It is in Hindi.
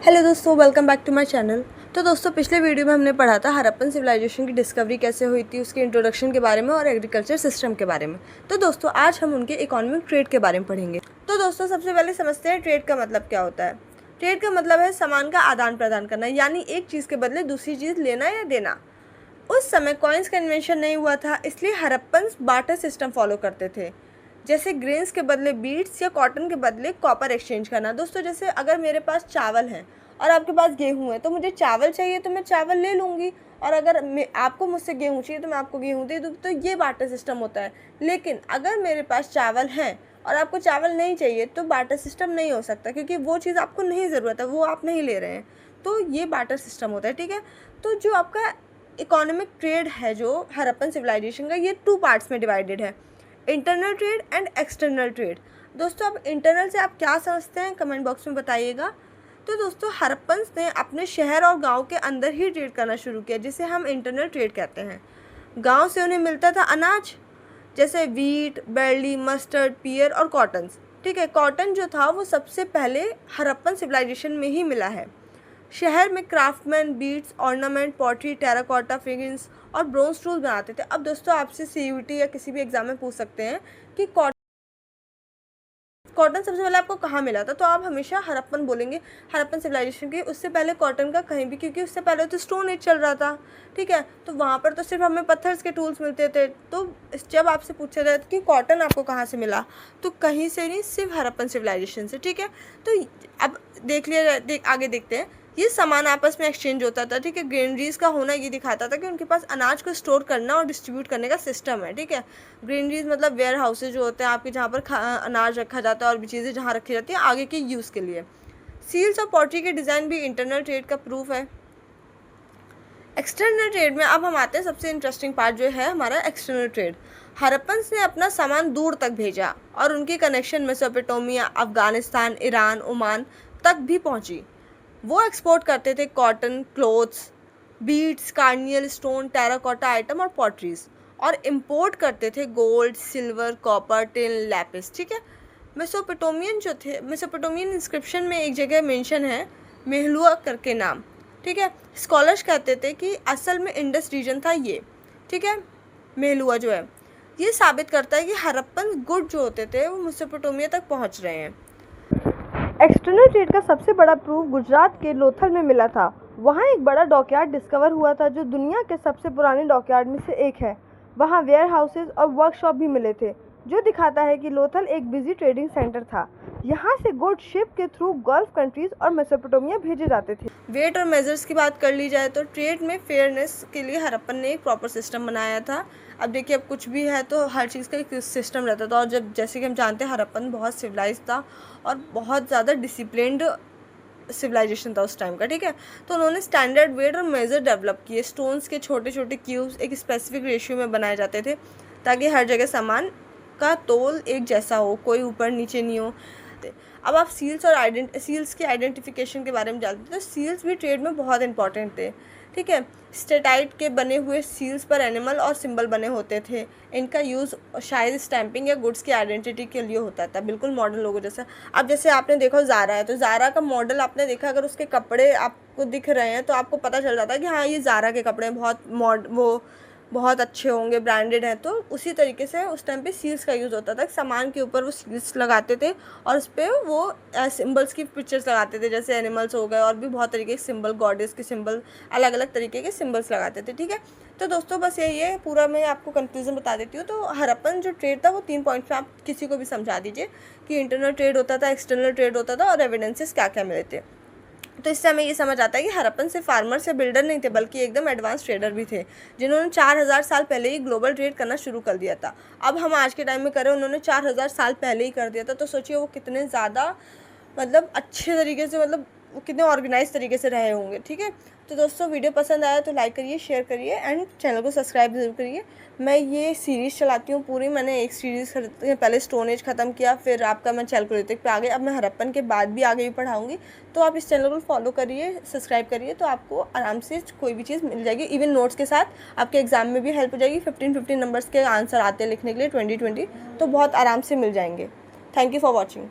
हेलो दोस्तों, welcome back to my channel. तो दोस्तों, पिछले वीडियो में हमने पढ़ा था हड़प्पन सिविलाइजेशन की डिस्कवरी कैसे हुई थी, उसके इंट्रोडक्शन के बारे में और एग्रीकल्चर सिस्टम के बारे में। तो दोस्तों, आज हम उनके इकोनॉमिक ट्रेड के बारे में पढ़ेंगे। तो दोस्तों, सबसे पहले समझते हैं ट्रेड का मतलब क्या होता है। ट्रेड का मतलब है सामान का आदान प्रदान करना, यानी एक चीज़ के बदले दूसरी चीज़ लेना या देना। उस समय कॉइन्स का इन्वेंशन नहीं हुआ था, इसलिए हड़प्पन बार्टर सिस्टम फॉलो करते थे, जैसे ग्रेन्स के बदले बीड्स या कॉटन के बदले कॉपर एक्सचेंज करना। दोस्तों, जैसे अगर मेरे पास चावल है और आपके पास गेहूं है, तो मुझे चावल चाहिए तो मैं चावल ले लूँगी, और अगर आपको मुझसे गेहूं चाहिए तो मैं आपको गेहूं दे दूँगी। तो ये बार्टर सिस्टम होता है। लेकिन अगर मेरे पास चावल है और आपको चावल नहीं चाहिए, तो बार्टर सिस्टम नहीं हो सकता, क्योंकि वो चीज़ आपको नहीं ज़रूरत है, वो आप नहीं ले रहे हैं। तो ये बार्टर सिस्टम होता है, ठीक है। तो जो आपका इकोनॉमिक ट्रेड है जो हड़प्पन सिविलाइजेशन का, ये 2 पार्ट्स में डिवाइडेड है, internal trade and external trade. दोस्तों, अब इंटरनल से आप क्या समझते हैं, कमेंट बॉक्स में बताइएगा। तो दोस्तों, हड़प्पन्स ने अपने शहर और गांव के अंदर ही ट्रेड करना शुरू किया, जिसे हम इंटरनल ट्रेड कहते हैं। गांव से उन्हें मिलता था अनाज, जैसे वीट, बैर्ली, मस्टर्ड, पियर और कॉटन्स, ठीक है। कॉटन जो था वो सबसे पहले हड़प्पन सिविलाइजेशन में ही मिला है। शहर में craftsman beads, ornament, pottery, terracotta, figurines और ब्रोंज टूल बनाते थे। अब दोस्तों, आपसे सीयूटी या किसी भी एग्जाम में पूछ सकते हैं कि कॉटन सबसे पहले आपको कहाँ मिला था, तो आप हमेशा हड़प्पन बोलेंगे, हड़प्पन सिविलाइजेशन के। उससे पहले कॉटन का कहीं भी, क्योंकि उससे पहले तो स्टोन एज चल रहा था, ठीक है। तो वहाँ पर तो सिर्फ हमें पत्थर के टूल्स मिलते थे। तो जब आपसे पूछा जाए कि कॉटन आपको कहाँ से मिला, तो कहीं से नहीं, सिर्फ हड़प्पन सिविलाइजेशन से, ठीक है। तो अब आगे देखते हैं। ये सामान आपस में एक्सचेंज होता था, ठीक है। ग्रेनरीज का होना ये दिखाता था कि उनके पास अनाज को स्टोर करना और डिस्ट्रीब्यूट करने का सिस्टम है, ठीक है। ग्रेनरीज मतलब वेयर हाउसेज जो होते हैं आपके, जहाँ पर अनाज रखा जाता है और भी चीज़ें जहाँ रखी जाती हैं आगे के यूज़ के लिए। सील्स और पॉटरी के डिज़ाइन भी इंटरनल ट्रेड का प्रूफ है। एक्सटर्नल ट्रेड में अब हम आते हैं, सबसे इंटरेस्टिंग पार्ट जो है हमारा एक्सटर्नल ट्रेड। हड़प्पन्स ने अपना सामान दूर तक भेजा और उनकी connection Mesopotamia, Afghanistan, Iran, Oman तक भी पहुंची। वो एक्सपोर्ट करते थे cotton, clothes, beads, corneal stone, terracotta item और पॉटरीज, और इंपोर्ट करते थे gold, silver, copper, tin, Lapis, ठीक है। मेसोपोटामियन इंस्क्रिप्शन में एक जगह मेंशन है मेहलुआ करके नाम, ठीक है। स्कॉलर्स कहते थे कि असल में इंडस रीजन था ये, ठीक है। मेहलुआ जो है, ये साबित करता है कि हड़प्पन गुड जो होते थे वो मेसोपोटामिया तक पहुंच रहे हैं। एक्सटर्नल ट्रेड का सबसे बड़ा प्रूफ गुजरात के लोथल में मिला था। वहाँ एक बड़ा डॉकयार्ड डिस्कवर हुआ था, जो दुनिया के सबसे पुराने डॉकयार्ड में से एक है। वहाँ वेयर हाउसेज और वर्कशॉप भी मिले थे, जो दिखाता है कि लोथल एक बिजी ट्रेडिंग सेंटर था। यहाँ से गुड शिप के थ्रू गल्फ कंट्रीज और मेसोपोटामिया भेजे जाते थे। वेट और मेजर्स की बात कर ली जाए तो ट्रेड में फेयरनेस के लिए हड़प्पन ने एक प्रॉपर सिस्टम बनाया था। अब देखिए, अब कुछ भी है तो हर चीज़ का एक सिस्टम रहता था, और जब जैसे कि हम जानते हैं हड़प्पन बहुत सिविलाइज था और बहुत ज़्यादा डिसिप्लिन्ड सिविलाइजेशन था उस टाइम का, ठीक है। तो उन्होंने स्टैंडर्ड वेट और मेज़र डेवलप किए। स्टोन्स के छोटे छोटे क्यूब्स एक स्पेसिफिक रेशियो में बनाए जाते थे, ताकि हर जगह सामान का तोल एक जैसा हो, कोई ऊपर नीचे नहीं हो। अब आप सील्स की आइडेंटिफिकेशन के बारे में जानते हैं। तो सील्स भी ट्रेड में बहुत इंपॉर्टेंट थे, ठीक है। स्टेटाइट के बने हुए सील्स पर एनिमल और सिंबल बने होते थे। इनका यूज़ शायद स्टैंपिंग या गुड्स की आइडेंटिटी के लिए होता था, बिल्कुल मॉडर्न लोगों जैसा। अब जैसे आपने देखा ज़ारा है, तो ज़ारा का मॉडल आपने देखा, अगर उसके कपड़े आपको दिख रहे हैं तो आपको पता चल जाता है कि हाँ, ये ज़ारा के कपड़े बहुत अच्छे होंगे, ब्रांडेड हैं। तो उसी तरीके से उस टाइम पे सील्स का यूज़ होता था। सामान के ऊपर वो सील्स लगाते थे और उस पर वो सिंबल्स की पिक्चर्स लगाते थे, जैसे एनिमल्स हो गए और भी बहुत तरीके के सिंबल, गॉडेस के सिंबल, अलग अलग तरीके के सिंबल्स लगाते थे, ठीक है। तो दोस्तों, बस यही है, पूरा मैं आपको कंक्लूजन बता देती हूँ। तो हड़प्पन जो ट्रेड था वो 3 पॉइंट्स में आप किसी को भी समझा दीजिए कि इंटरनल ट्रेड होता था, एक्सटर्नल ट्रेड होता था और एविडेंसेस क्या क्या मिले थे। तो इससे हमें ये समझ आता है कि हड़प्पन से फार्मर से बिल्डर नहीं थे, बल्कि एकदम एडवांस ट्रेडर भी थे, जिन्होंने 4000 साल पहले ही ग्लोबल ट्रेड करना शुरू कर दिया था। अब हम आज के टाइम में करें, उन्होंने 4000 साल पहले ही कर दिया था। तो सोचिए वो कितने ज़्यादा मतलब अच्छे तरीके से, मतलब वो कितने ऑर्गेनाइज तरीके से रहे होंगे, ठीक है। तो दोस्तों, वीडियो पसंद आया तो लाइक करिए, शेयर करिए एंड चैनल को सब्सक्राइब ज़रूर करिए। मैं ये सीरीज़ चलाती हूँ पूरी। मैंने एक सीरीज़ पहले स्टोन एज ख़त्म किया, फिर आपका मैं चैल्कोलिथिक पे आ गई, अब मैं हड़प्पन के बाद भी आगे भी पढ़ाऊँगी। तो आप इस चैनल को फॉलो करिए, सब्सक्राइब करिए, तो आपको आराम से कोई भी चीज़ मिल जाएगी। इवन नोट्स के साथ आपके एग्जाम में भी हेल्प हो जाएगी। 15 नंबर्स के आंसर आते हैं लिखने के लिए 20 तो बहुत आराम से मिल जाएंगे। Thank you for watching.